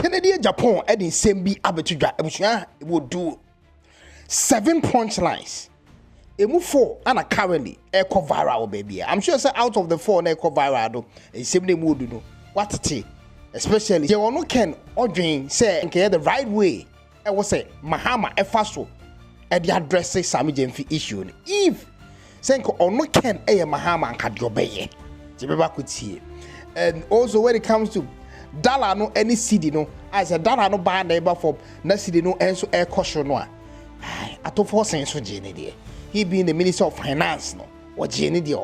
Kennedy Japan and in same be abetudwa ebusua e will do 7 punchlines. E move 4 and currently e go viral baby. I'm sure say out of the 4 na e go viral do e same name would do. What it especially you no can ordering say nke the right way. I was say mahama e faso e dey address sammy gyamfi issue. If say nko ono can e mahama nka de obeye. Jebeba kutie. And also when it comes to dollar no any cedi no as a dollar no buy neighbor for na cedi no enso air caution no atto forson so jene there he being the minister of finance no or jene there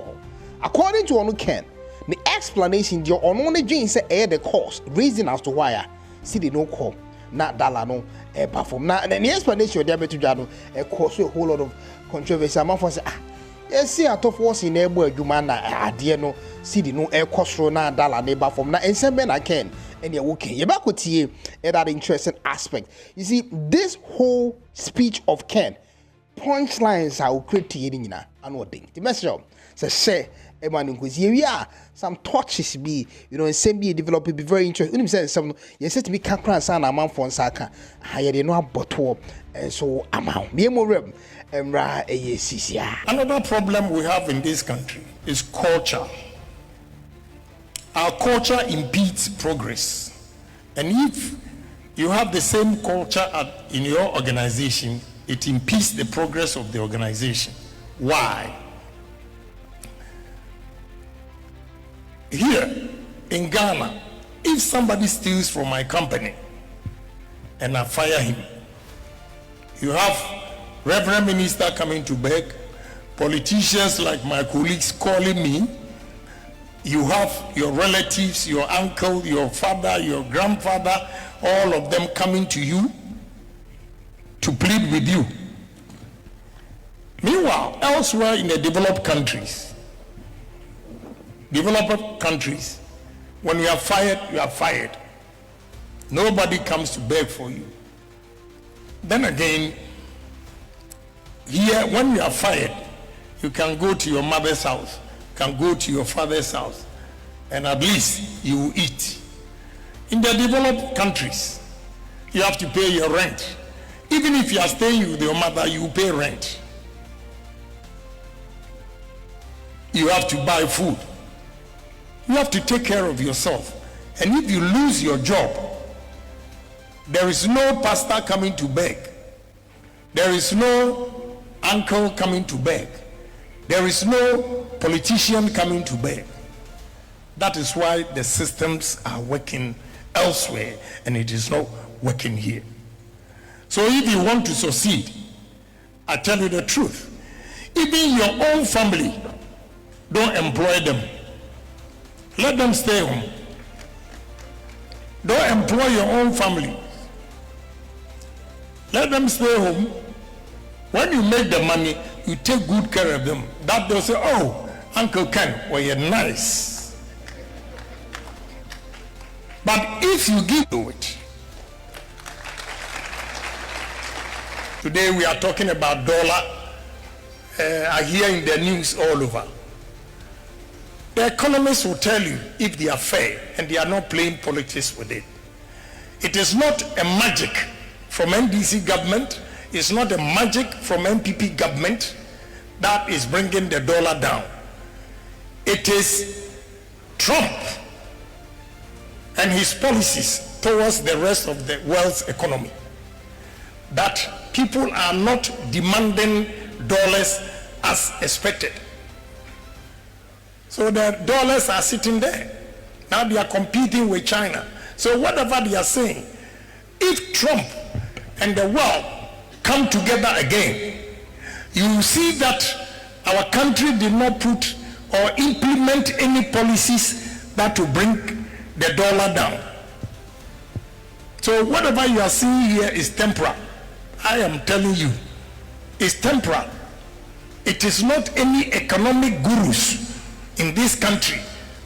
according to onu Ken the explanation there on only dream say the cost reason as to why cedi no come na dollar no perform na the explanation there beto jado cause a whole lot of controversy among for say yes see atto forson na ebo adwuma na ade no cedi no cost na dollar na perform na ensemble na Ken and you're okay. You're back with you at that interesting aspect. You see, this whole speech of Ken, punchlines are creating and what thing. The message says, say, here we are. Some touches be, and same be developed, be very interesting. When you say some, you said to be Kakran San amount for Saka, higher than no bottle, and so amount. Be more rem, Another problem we have in this country is culture. Our culture impedes progress. And if you have the same culture in your organization, it impedes the progress of the organization. Why? Here in Ghana, if somebody steals from my company and I fire him, you have Reverend Minister coming to beg, politicians like my colleagues calling me, you have your relatives, your uncle, your father, your grandfather, all of them coming to you to plead with you. Meanwhile, elsewhere in the developed countries, when you are fired, you are fired. Nobody comes to beg for you. Then again, here, when you are fired, you can go to your mother's house, can go to your father's house, and at least you will eat. In the developed countries, you have to pay your rent. Even if you are staying with your mother, you pay rent. You have to buy food. You have to take care of yourself. And if you lose your job, there is no pastor coming to beg. There is no uncle coming to beg. There is no politician coming to beg. That is why the systems are working elsewhere and it is not working here. So if you want to succeed, I tell you the truth, even your own family, don't employ them. Let them stay home. Don't employ your own family. Let them stay home. When you make the money, you take good care of them. That they'll say, oh, Uncle Ken, well, you're nice. But if you give to it, today we are talking about dollar. I hear in the news all over. The economists will tell you if they are fair and they are not playing politics with it. It is not a magic from NDC government. It's not a magic from MPP government that is bringing the dollar down. It is Trump and his policies towards the rest of the world's economy that people are not demanding dollars as expected. So the dollars are sitting there. Now they are competing with China. So whatever they are saying, if Trump and the world come together again, you will see that our country did not put or implement any policies that will bring the dollar down. So whatever you are seeing here is temporal. I am telling you, it's temporal. It is not any economic gurus in this country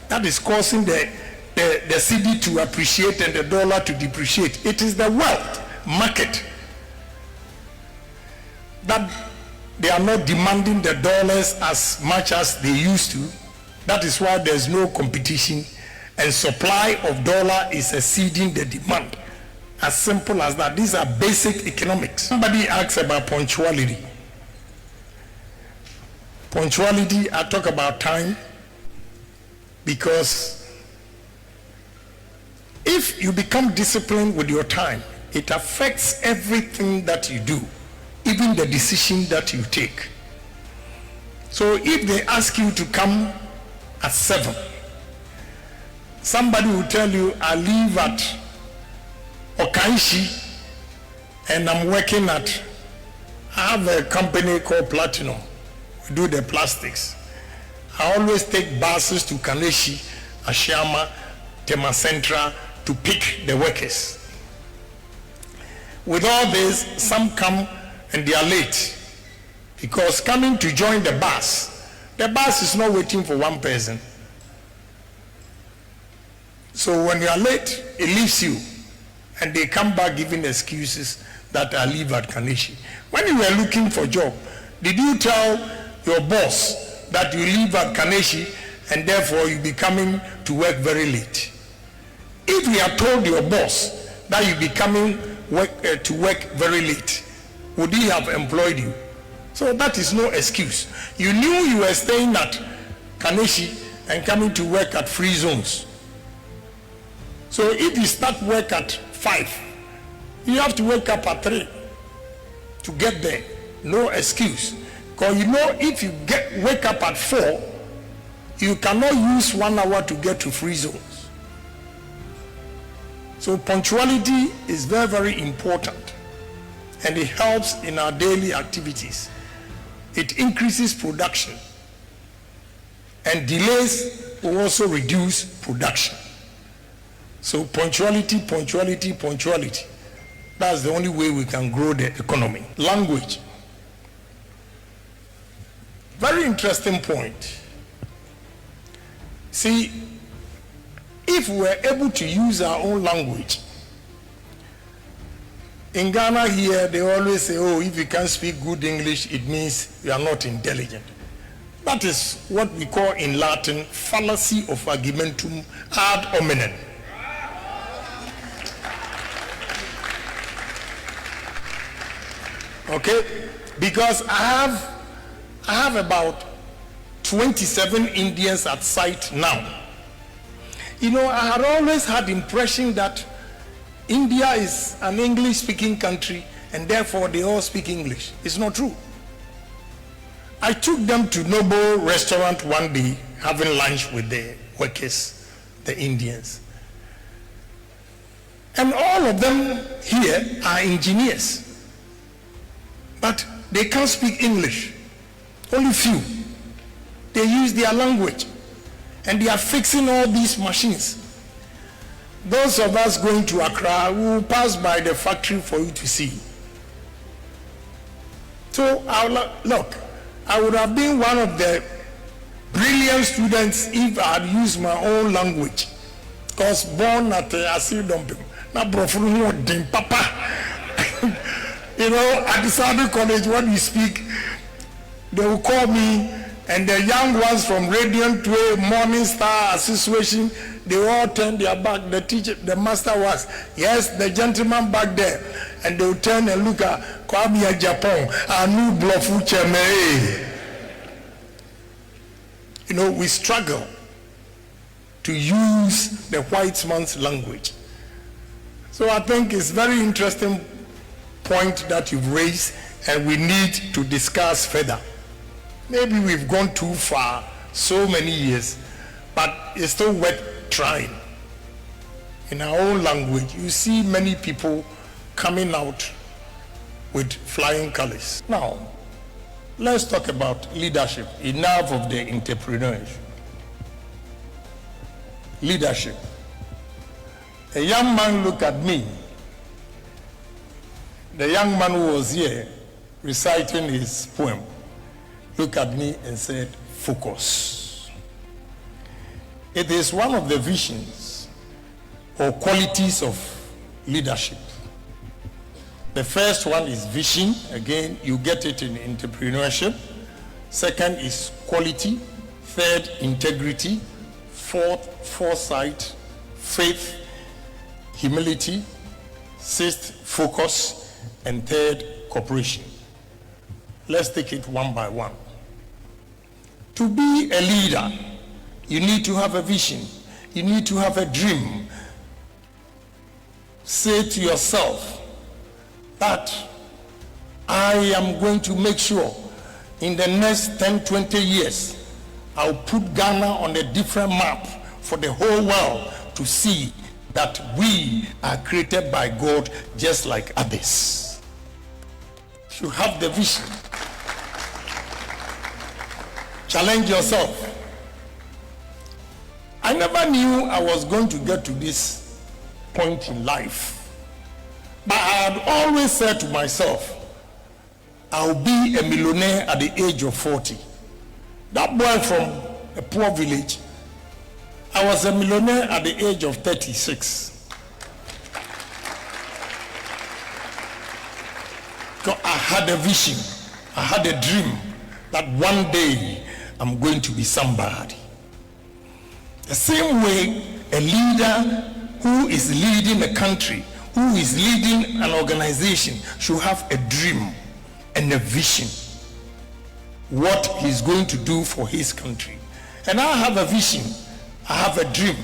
that is causing the cedi to appreciate and the dollar to depreciate. It is the wealth market that they are not demanding the dollars as much as they used to. That is why there's no competition and supply of dollar is exceeding the demand. As simple as that. These are basic economics. Somebody asks about punctuality. Punctuality, I talk about time because if you become disciplined with your time, it affects everything that you do, even the decision that you take. So if they ask you to come at 7, somebody will tell you, I leave at Okanshi and I'm working at, I have a company called Platinum. We do the plastics. I always take buses to Kaneshi, Ashama, Tema Central to pick the workers. With all this, some come and they are late because coming to join the bus is not waiting for one person. So when you are late, it leaves you and they come back giving excuses that I live at Kaneshi. When you were looking for a job, did you tell your boss that you live at Kaneshi and therefore you be coming to work very late? If you had told your boss that you be coming to work very late, would he have employed you? So that is no excuse. You knew you were staying at Kaneshi and coming to work at free zones. So if you start work at 5, you have to wake up at 3 to get there. No excuse. Because you know if you wake up at 4, you cannot use 1 hour to get to free zones. So punctuality is very, very important, and it helps in our daily activities. It increases production, and delays will also reduce production. So punctuality, punctuality, punctuality. That's the only way we can grow the economy. Language. Very interesting point. See, if we were able to use our own language, in Ghana here, they always say, oh, if you can't speak good English, it means you are not intelligent. That is what we call in Latin, fallacy of argumentum ad hominem. Okay? Because I have about 27 Indians at site now. You know, I had always had the impression that India is an English-speaking country and therefore they all speak English. It's not true. I took them to Noble restaurant one day, having lunch with the workers, the Indians. And all of them here are engineers. But they can't speak English. Only few. They use their language. And they are fixing all these machines. Those of us going to Accra, we will pass by the factory for you to see. So, look, I would have been one of the brilliant students if I had used my own language. Because born at Asidompim, na brofunu din papa. You know, at the Saudi College, when we speak, they will call me, and the young ones from Radiant Way, Morning Star Association, they all turn their back. The teacher, the master was, yes, the gentleman back there. And they will turn and look at Kwame agyapong, Anu Blofu Cheme. You know, we struggle to use the white man's language. So I think it's very interesting point that you've raised, and we need to discuss further. Maybe we've gone too far so many years, but it's still worth trying. In our own language, you see many people coming out with flying colors. Now, let's talk about leadership. Enough of the entrepreneurs. Leadership. A young man looked at me. The young man who was here reciting his poem looked at me and said, focus. It is one of the visions or qualities of leadership. The first one is vision. Again, you get it in entrepreneurship. Second is quality. Third, integrity. Fourth, foresight. Fifth, humility. Sixth, focus. And third, cooperation. Let's take it one by one. To be a leader, you need to have a vision. You need to have a dream. Say to yourself that I am going to make sure in the next 10, 20 years, I'll put Ghana on a different map for the whole world to see that we are created by God just like others. You have the vision. Challenge yourself. I never knew I was going to get to this point in life. But I had always said to myself, I'll be a millionaire at the age of 40. That boy from a poor village, I was a millionaire at the age of 36. So I had a vision, I had a dream that one day I'm going to be somebody. The same way a leader who is leading a country, who is leading an organization should have a dream and a vision what he's going to do for his country. And I have a vision, I have a dream.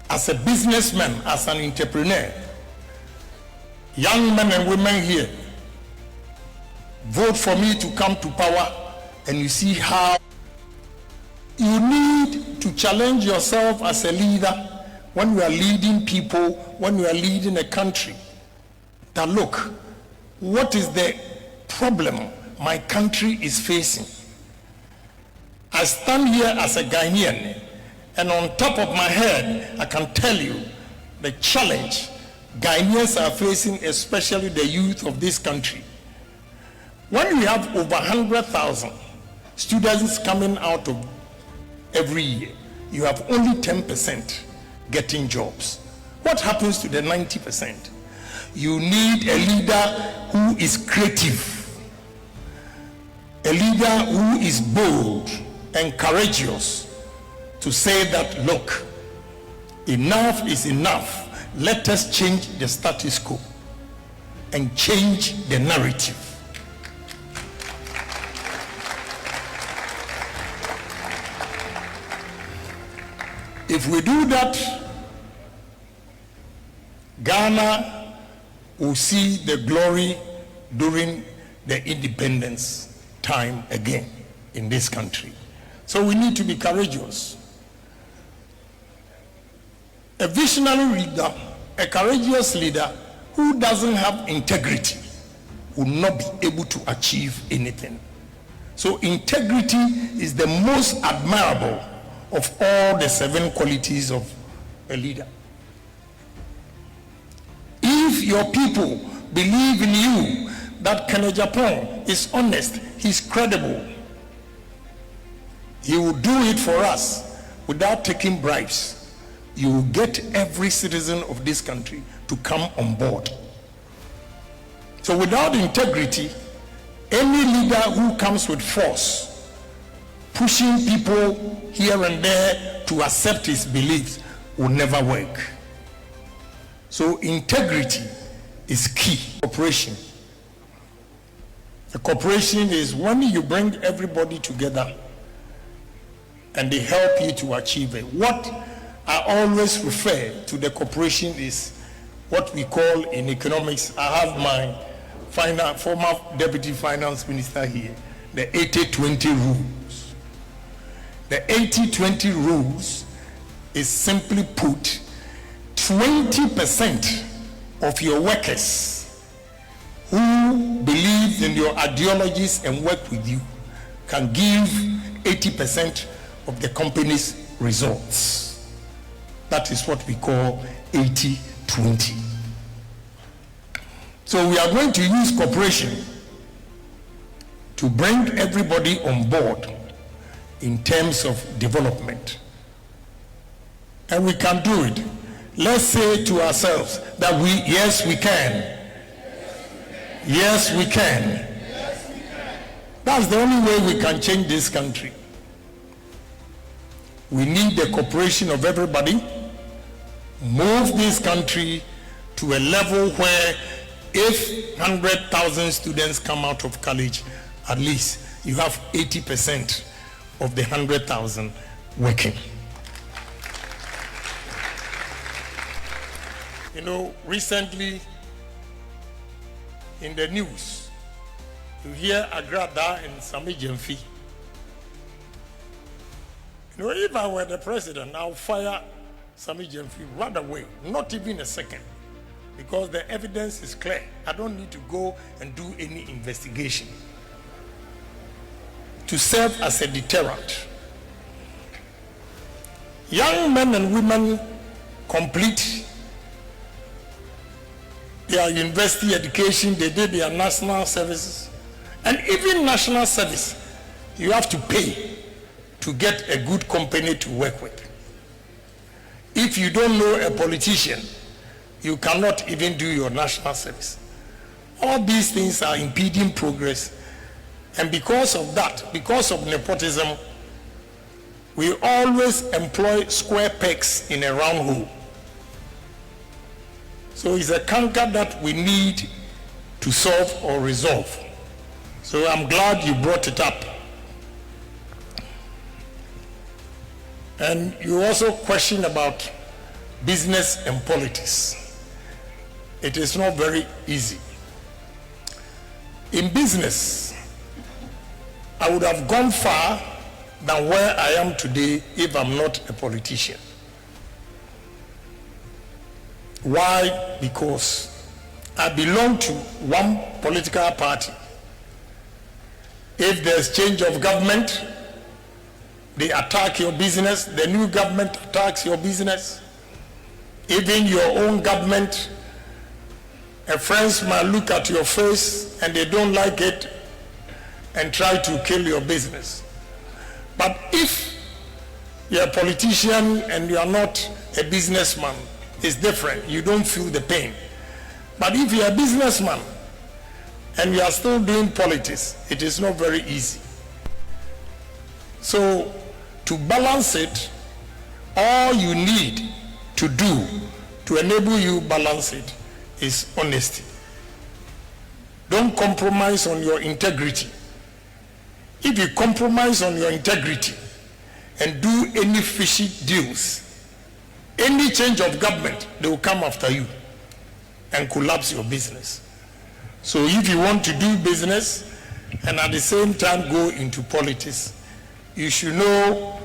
As a businessman, as an entrepreneur, young men and women here, vote for me to come to power, and you see how you need to challenge yourself as a leader when you are leading people, when you are leading a country. That look, what is the problem my country is facing? I stand here as a Ghanaian, and on top of my head, I can tell you the challenge Ghanaians are facing, especially the youth of this country. When we have over 100,000 students coming out of every year, you have only 10% getting jobs. What happens to the 90%? You need a leader who is creative, a leader who is bold and courageous to say that, look, enough is enough. Let us change the status quo and change the narrative. If we do that, Ghana will see the glory during the independence time again in this country. So we need to be courageous. A visionary leader, a courageous leader who doesn't have integrity will not be able to achieve anything. So integrity is the most admirable of all the 7 qualities of a leader. If your people believe in you that K1ng Ghana is honest, he's credible, he will do it for us without taking bribes, you will get every citizen of this country to come on board. So without integrity, any leader who comes with force, pushing people here and there to accept his beliefs, will never work. So integrity is key. Cooperation. The cooperation is when you bring everybody together and they help you to achieve it. What I always refer to the cooperation is what we call in economics, I have my former deputy finance minister here, the 80-20 rules. The 80-20 rules is simply put, 20% of your workers who believe in your ideologies and work with you can give 80% of the company's results. That is what we call 80-20. So we are going to use cooperation to bring everybody on board in terms of development. And we can do it. Let's say to ourselves that yes, we can. Yes, we can. That's the only way we can change this country. We need the cooperation of everybody. Move this country to a level where if 100,000 students come out of college, at least you have 80% of the 100,000 working. You know, recently in the news, you hear agyapong and sammy gyamfi. You know, if I were the president, I'll fire sammy gyamfi right away, not even a second, because the evidence is clear. I don't need to go and do any investigation. To serve as a deterrent. Young men and women complete their university education, they did their national services, and even national service, you have to pay to get a good company to work with. If you don't know a politician, you cannot even do your national service. All these things are impeding progress, and because of that, because of nepotism, we always employ square pegs in a round hole. So it's a canker that we need to solve or resolve. So I'm glad you brought it up. And you also question about business and politics. It is not very easy. In business, I would have gone far than where I am today if I'm not a politician. Why? Because I belong to one political party. If there's change of government, they attack your business, the new government attacks your business. Even your own government, a friends might look at your face and they don't like it and try to kill your business. But if you're a politician and you are not a businessman, it's different. You don't feel the pain. But if you're a businessman and you are still doing politics, it is not very easy. So to balance it, all you need to do to enable you balance it is honesty. Don't compromise on your integrity. If you compromise on your integrity and do any fishy deals, any change of government, they will come after you and collapse your business. So if you want to do business and at the same time go into politics, you should know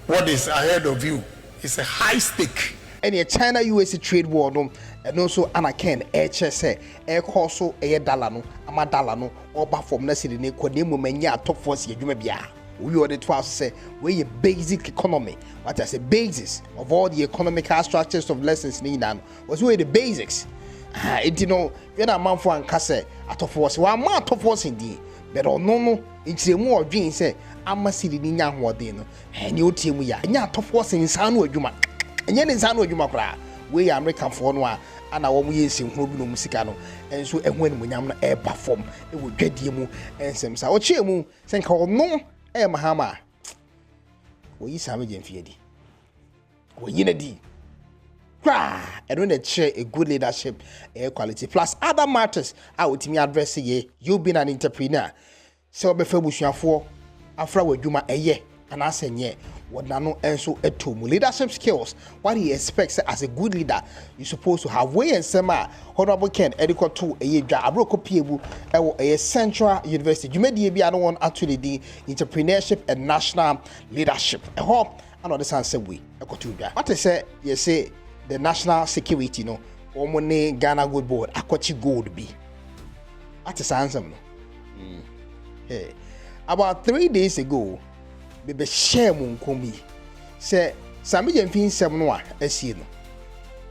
what is ahead of you. It's a high stake. And a China-US trade war, no, and also Anaken, HSA, Air Corso, Air Dalano, Amadalano, or Bafom Nessity, Nikodemo Mania, top force, Yumabia. We are the 12 say, where your basic economy, what as a basis of all the economical structures of lessons in Inan, was where the basics. It you know, you're a man for and casse, at of force, one more top force indeed, but on no, it's a more dream say, I'm a city in young Wadino, and you team we are, and you're top force in San Juma, and yet in San Juma, we are American for one. And our years in Hobino Musicano, and so and when we am air perform, it will get you and some sour chemu, send call no, mahama. We Sammy gyamfi. We Yinadi. Cry, and when they share a good leadership, air quality, plus other matters, I would me address ye, you been an entrepreneur. So before we shall for Afra with Juma a year, and I say, yeah. What nano and so leadership skills. What he expects as a good leader, you're supposed to have way and sema honorable Ken Ediko to a year abroko piebu a central university. You may be I don't want actually the entrepreneurship and national leadership. I hope I know the answer we what I say you say the national security no or money Ghana Good Board akwachi gold be. What is answer no? Hey, about 3 days ago. Bebe share mu nkomi say Sammy gyamfi nsem no a asie no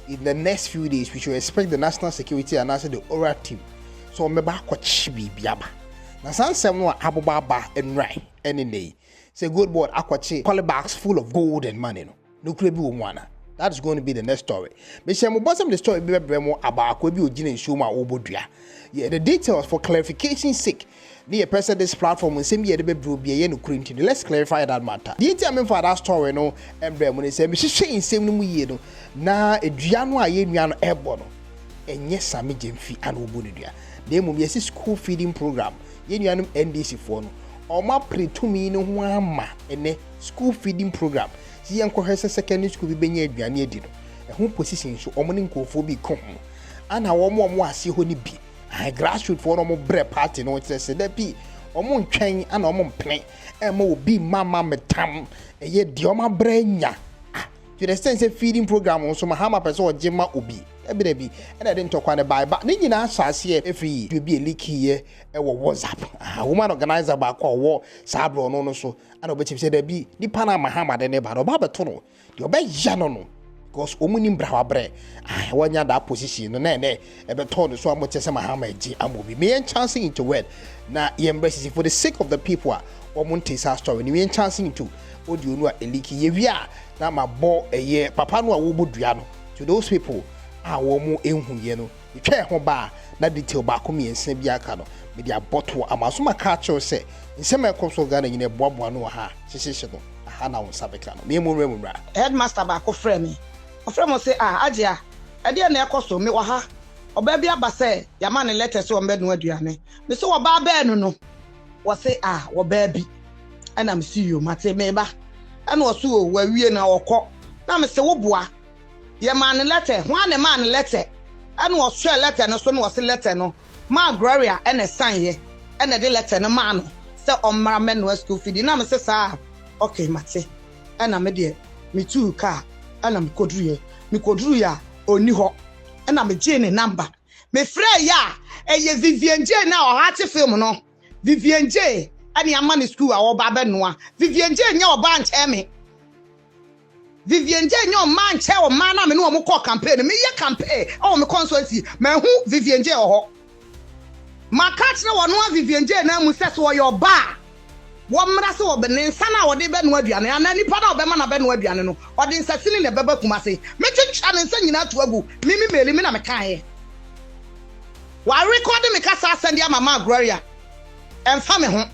in the next few days we should expect the national security and also the oral team so meba akwachi bibiaba na sansem no aboba ba enrai ene say good board akwachi bags full of gold and money no kure bi wo mu ana. That is going to be the next story. Me share mo bosam the story be bremo aba akwa bi ogina nsuo ma obodua. Yeah, the details for clarification sake. The person this platform will send me a baby be no crinting. Let's clarify that matter. The time for that story no and bremo say me share in same no year no na eduano aye nuano ebo no. enye sammy gyamfi ana obonudua na emum yesi school feeding program yenuanum NDC fo no oma pretumi no ho ama ene school feeding program si yenkohwese secondary school bi benya aduane edi no ho position so omo ne nkofo bi ko ho ana wo ase ho ni bi grassroots for no mo bre party no se da bi omo ntwen ana omo mpene ma obi mama metam ye de omo bre nya to the sense feeding program so mahama person ogema obi ebi bi na de ntokwa ne bai ba ne nyina asase efi bi eliki ye wo WhatsApp woman organizer ba ko wo sabro no so ana obechi se da bi nipa na mahama de ne ba no ba beto no de obeya no because omuni mbra bre wanya that position no na ebeto no so amotese mahama eji amobi me chance into word na embrace for the sake of the people omonte sa story me chance into audio no eliki ye wi a na mabo eye papa no a wo bodua no to those people wo mu enhuye no twa ho ba na detail ba ko me ense bi aka no me dia bottle amaso maka cho se nsema ekoso Ghana nyine boaboa no ha hyehye no ha na won sabeka no me mu headmaster ba ko frɛ me o frɛ mo se agya ade na ekoso me wa ha oba bi aba se ya ma ne letter so mbɛ no aduane me se wo ba ba no no wo se wo ba bi ana me see you mate me ba ana wo so wa wie na wokɔ na me se wo boa ye ma ne letter ho ane ma ne letter ana wo so letter no so no wo se letter no ma gloria ene sign ye ene de letter no ma no se omra me no school feed na me se sa okay mate ana me de me tu ka ana me koduru ya oni ho ana me je ne number me frɛ ya eye Vivian J na o hati film no Vivian J ani ama ne school a wo ba be noa Vivian J nya oba nche me Vivian J nya o man nche o man na me no mo call campaign me ye campaign o me consultancy me hu Vivian J o ho makach na wo no Vivian J na mu se so yo ba wo mra se wo be ne nsa na wo de be no aduane ana nipa na wo be ma na be no aduane no wo de nsasini ne beba kumase me twitwa ne nsa nyina to agu mimi meli me na me kan ye wa record me kasa send ya mama Gloria emfa me ho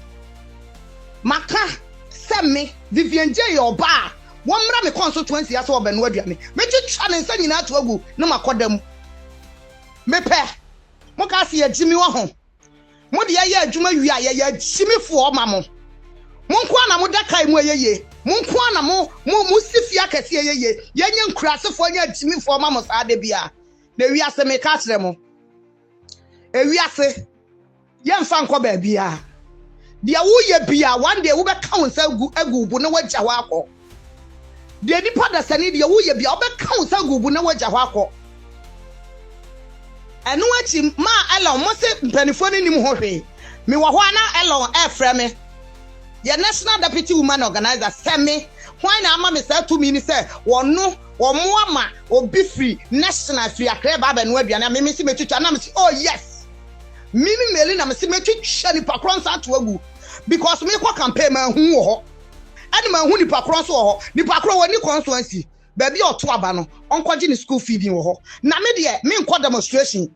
maka se me Vivian J yo ba wo mra me constituency ya se wo be no aduane me twitwa ne nsa nyina to agu na makodam me pe mo ka se ya jimi wo ho mo de ya adwuma wi a ya jimi fo o ma mo monko na mo dakai mu ayeye monko na mo sifia kase ayeye yenye nkurasefo anya jimifo ma mo saade bia na wiase me ka kire mo wiase yemfa nko ba bia dia wo ye bia one day wo be count agu bu na wagya ho akọ de di pada sani dia wo ye bia wo be count agu bu na wagya ho akọ enu achi ma elon mo se mpanifo ni nim ho hwe me wo ho ana elon frɛ me your national deputy woman organizer Sammy why na ama me say to me ni say wono wo mo ama obi free national free akra ba ba no aduane me si metwitwa na me say oh yes mimi meli na me si metwitwa ni pakron sa to agu because me ko campaign ma hu wo ho ani ma hu ni pakron so wo ho ni pakron woni constituency ba bi oto aba no onkoje ni school feeding wo ho na me de me nko demonstration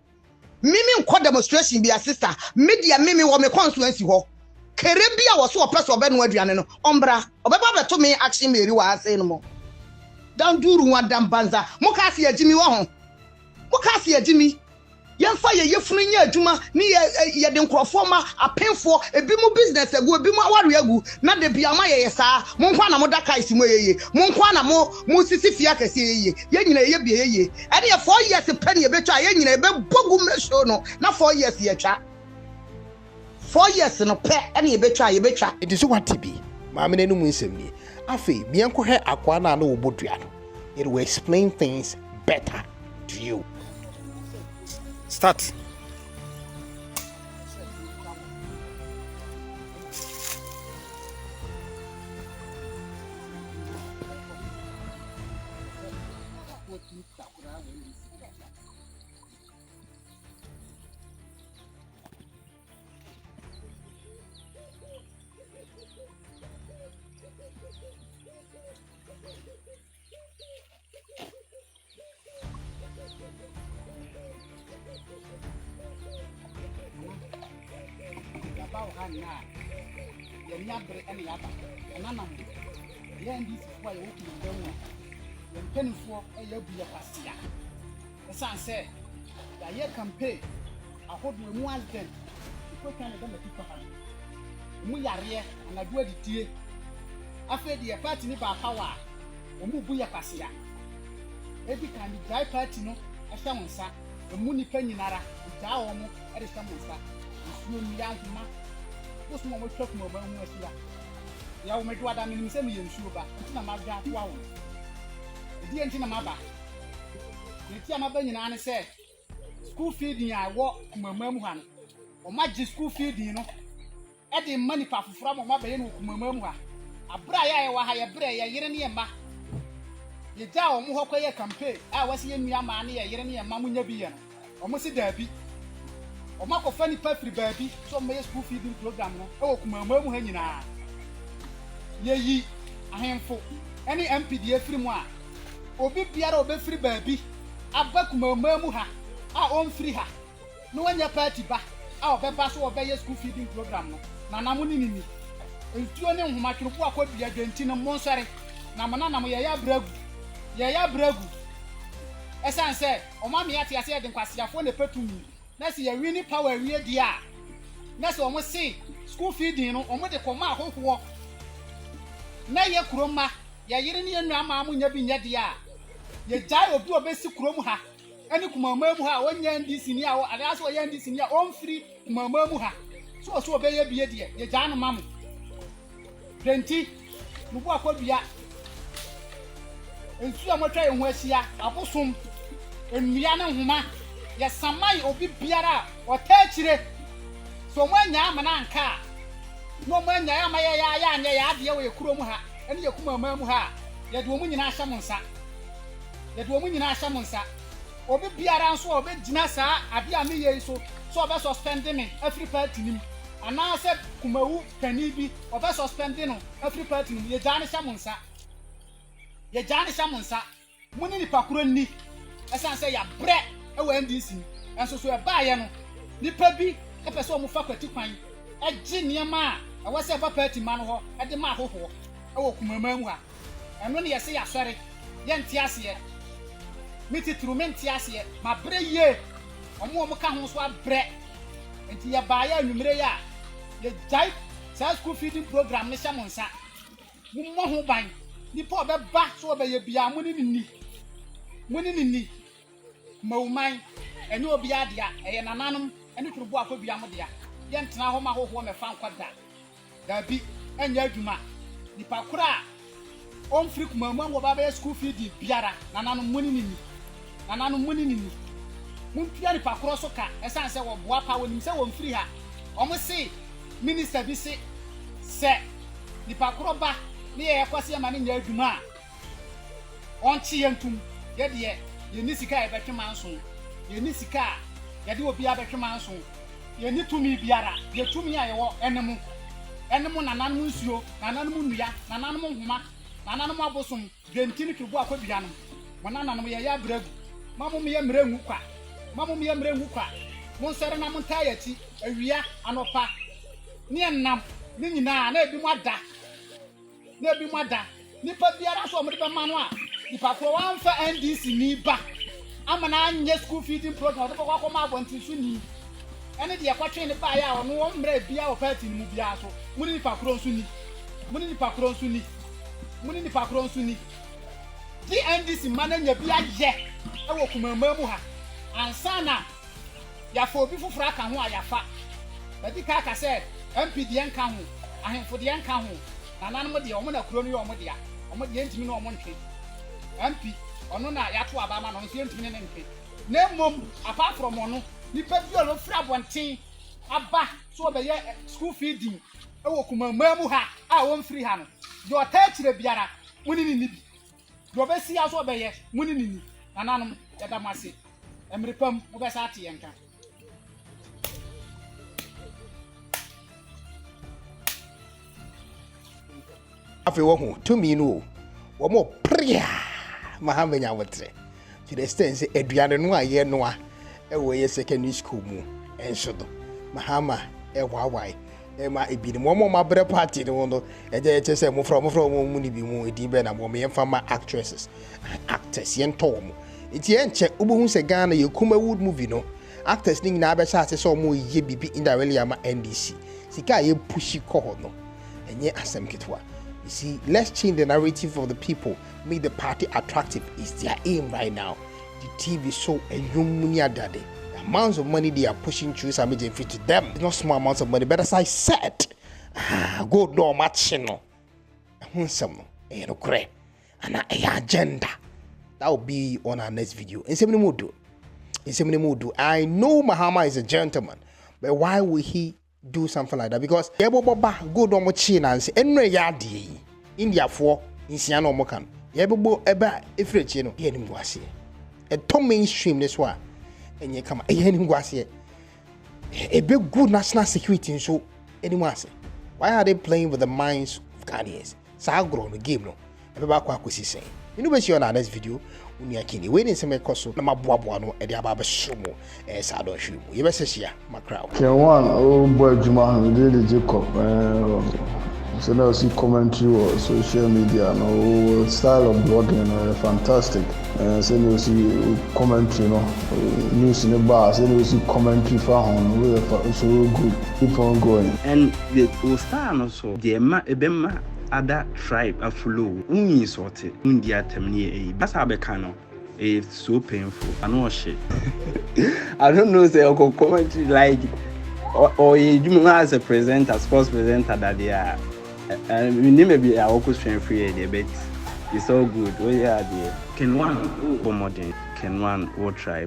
bi sister me de me wo me constituency ho kerebia wo so opeso obe no aduane no ombra obeba beto me action meri wa ase no mo dan duru wa dan banza mo ka se agimi wo ho mo ka se agimi yemfa ye yefunu nya adwuma ni ye de nkrofo ma apenfo ebi mu business agu ebi mu aware agu na de bia ma ye saa mo nkwa na mo daka isi mo yeye mo nkwa na mo sisi fia kase yeye ye nyina ye bia yeye ene ye 4 years pen ye betwa ye nyina be bogu mresho no na 4 years ye twa 4 years no pe ene ye betwa it is what to be maame ne no mu nsem ni afi bia nkɔhɛ akwa na na obodua no it will explain things better to you. Start. Yabre and Yaba, and Anam. Then this is why you don't know. When Pennyful, a Yobia Pastia. The son said, ya campaign ahodo mu accident ko kan da ma tipa ha mu yare anadu adidie afa de party ni ba kawa mu bu ya kwasia ebi kan di dry party no ahya wonsa mu nipa nyinara ja wo mu e de hya wonsa nsuo mi ya nhoma ko so mo twak mo ba mu asia ya wo medu ada mi se mi yensuo ba nti na ma dwa to awo edi enti na ma ba enti ama ba nyina ne se school feeding a wo kumama mu ha no o ma gi school feeding no e de mani pa foforo mo ma ba ye no kumama mu ha abra ya ye wa ha ye bra ye yire ne ye ma ye ja o mu hokọ ye campaign a wasi ye nua ma ne ye yire ne ye ma mu nya bi ye no o mo si da bi o ma ko fa ni pa free ba bi so me school feeding program no e wo kumama mu ha nyina ye yi ahemfo ene MPD free mu a obi biara obe free ba bi aba kumama mu ha a on free ha no wanya party ba a obeba so obeye school feeding program no na namu ni ntuo ne nhoma twirpo akobia dwenti no monsare na mana nam ye ya bragu esanse o ma me ate ase de nkwasiafo ne patumi na se ye wini power wie dia na se o mo se school feeding no o mo de koma ahoho na ye kuroma ye yire ne enu ama amunya bi nya dia ye jai obi obesi kurom ha ani kumama mu ha wonya ndisi ni a wo ada so ye ndisi ni a on free kumama mu ha so obeye bie die ye jai no mamu denti nubu akobia ensu amotwa ehu asia abosom enua ne nhoma ye samai obi biara otachire so mwanya amana anka no mwanya ya maye ya anya ya ade we kurom ha ene ye kumama mu ha ye de omu nyina ahya monsa obi biara nso obi gina saa ade a me ye so obi suspend me every party nim ana se kumawu kani bi obi suspend no every party nim ye jane hya monsa muni ni pakuro ni esan se ya bre e wa NDC enso so e ba ye no nipa bi e pese o mu fa kwati kwan e gi niema a we se ba party man ho e de ma ahoho e wo kumama mu ha eno ne ye se ya sori ye ntiase ye miti trumenti ase ma bre ye omo ka ho so abre enti ye ba ya nwumre ya ye jai sa school feeding program ne hya monsa mu mo ho ban ni po be ba so be ye bia muni ni mawman eni obi adea eye nananom eni turubo akobia mo dea ye ntena ho ma hoho me fa nkwada da bi enya adwuma ni pakura on free kumama wo ba be school feeding biara nananom muni ni mun pia ni pakura so ka esan se wo boa pa wonim se wo free ha omo se minister bi se ni pakura ba ni ye kwase ma ni nya adwuma on chi yentum ye de ye ni sika e betwema nso ye ni sika ye de obi abetwema nso ye ni tumi biara ye tumi a ye wo enemu nananom nsuo nananom nnua nananom nhoma nananom abosom dwenti tubo akobia no nananom ye ya bragu mamum ye mrengu kwa monsere na monta yati awia anopa ni enam ni nyina na ebi mwada nipa biara so omde be manu a nipa ko wanfa NDC ni ba amana anye school feeding program de kwa ma abonti su ni ene de yakwatwe ne ba ya ono mra bia o party ni mu bia so muni nipa kro nsu ni di NDC mananya bia ye e wo kumama mu ha ansana ya fo obi fufura ka ho ayafa badi ka se MPD enka ho ahemfo de enka ho nananom de omo na kuro no omo de ntimi no omo ntwe MP ono na ya to aba ma no nso ntimi ne ntwe na mom apart from ono nipa bi o fra bonten aba so be ye school feeding e wo kumama mu ha a won free ha no de o ta kire biara muni ni bi do be si aso be ye muni ni nananom ya da mase emrepam mo be sa ate yenka afi wo hu to me no wo mo pria mahama nya wotre to the extent say aduane no aye no a e wo ye secondary school mu enso do mahama e wawai e ma e bi mo ma bre party no e je say mo fra mo ni bi mu edin be na mo me fama actors yen to mo It's here and check Ubu se Ghana, you come wood movie no. Actors ning na be say so mo ye bibi indirectly ama NDC. Sika ye pushy call no. And ye asem kitwa. You see, let's change the narrative of the people, make the party attractive. It's their aim right now. The TV show and young money daddy. The amounts of money they are pushing through some free to them. It's not small amounts of money, but as I said, go no matching no. Some no cray and a agenda. That will be on our next video. In some mood. I know Mahama is a gentleman, but why would he do something like that? Because go do machine and say enre yadi India for in Siano Mokan. Yebo eba ifrech you know yenim gwase. A top mainstream this one. And ye come yenim gwase. A big good national security so anyone say. Why are they playing with the minds of Ghanaians? So grow the game no. Everybody kwa kwesi saying. You know we see on our next video. Unyakini waiting some koso na maboaboa no e de aba be hwemo sa don hwemo ye be sehia makra K1ng oh boy Juma de Jacob so now see commentary or social media no style of blogging fantastic so now see commentary no news in the bar so now see commentary for hon so good keep on going and the style also the ebema other tribe a flow unyi sorted India terminate that's how becano it's so painful I know shit I don't know say I commentary like or you as a presenter sports presenter that they are and we need maybe I also train free but it's all good oh yeah the K1ng modern K1ng will try